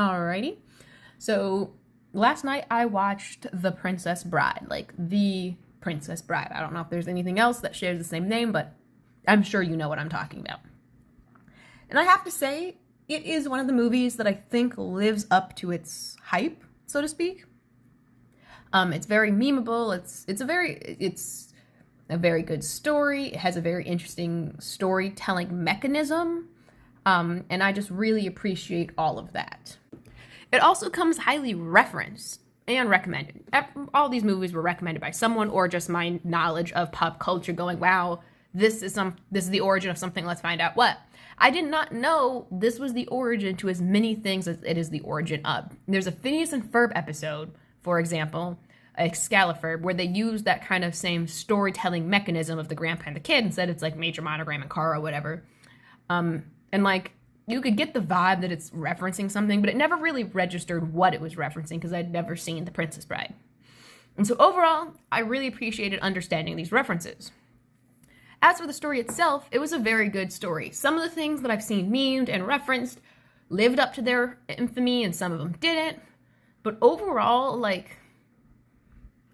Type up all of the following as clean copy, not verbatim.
Alrighty. So last night I watched The Princess Bride, like The Princess Bride. I don't know if there's anything else that shares the same name, but I'm sure you know what I'm talking about. And I have to say, it is one of the movies that I think lives up to its hype, so to speak. It's very memeable. It's a very good story. It has a very interesting storytelling mechanism. And I just really appreciate all of that. It also comes highly referenced and recommended. All these movies were recommended by someone or just my knowledge of pop culture going, wow, this is the origin of something, let's find out what. I did not know this was the origin to as many things as it is the origin of. There's a Phineas and Ferb episode, for example, Excalibur, where they use that kind of same storytelling mechanism of the grandpa and the kid. Instead, it's like Major Monogram and Carl or whatever. And like, you could get the vibe that it's referencing something, but it never really registered what it was referencing because I'd never seen The Princess Bride. And so overall, I really appreciated understanding these references. As for the story itself, it was a very good story. Some of the things that I've seen memed and referenced lived up to their infamy and some of them didn't. But overall, like,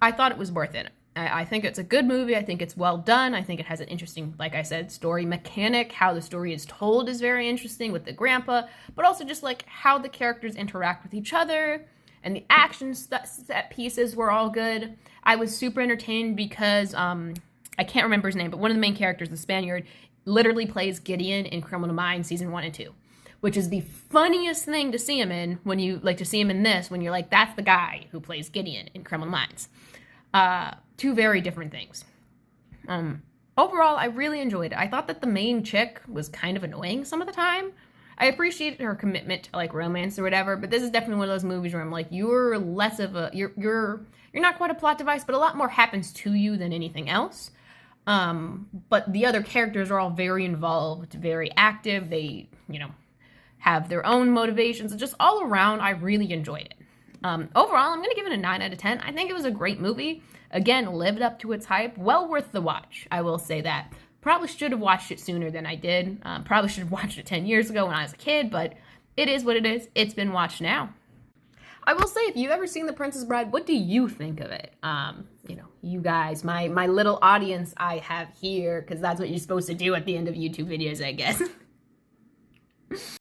I thought it was worth it. I think it's a good movie. I think it's well done. I think it has an interesting, like I said, story mechanic. How the story is told is very interesting with the grandpa, but also just like how the characters interact with each other and the action set pieces were all good. I was super entertained because I can't remember his name, but one of the main characters, the Spaniard, literally plays Gideon in Criminal Minds season 1 and 2, which is the funniest thing to see him in when you like to see him in this, when you're like, that's the guy who plays Gideon in Criminal Minds. Two very different things. Overall, I really enjoyed it. I thought that the main chick was kind of annoying some of the time. I appreciated her commitment to like romance or whatever, but this is definitely one of those movies where I'm like, you're less of a you're not quite a plot device, but a lot more happens to you than anything else. But the other characters are all very involved, very active. They, have their own motivations. Just all around, I really enjoyed it. Overall, I'm going to give it a 9 out of 10. I think it was a great movie. Again, lived up to its hype. Well worth the watch, I will say that. Probably should have watched it sooner than I did. Probably should have watched it 10 years ago when I was a kid, but it is what it is. It's been watched now. I will say, if you've ever seen The Princess Bride, what do you think of it? You guys, my little audience I have here, because that's what you're supposed to do at the end of YouTube videos, I guess.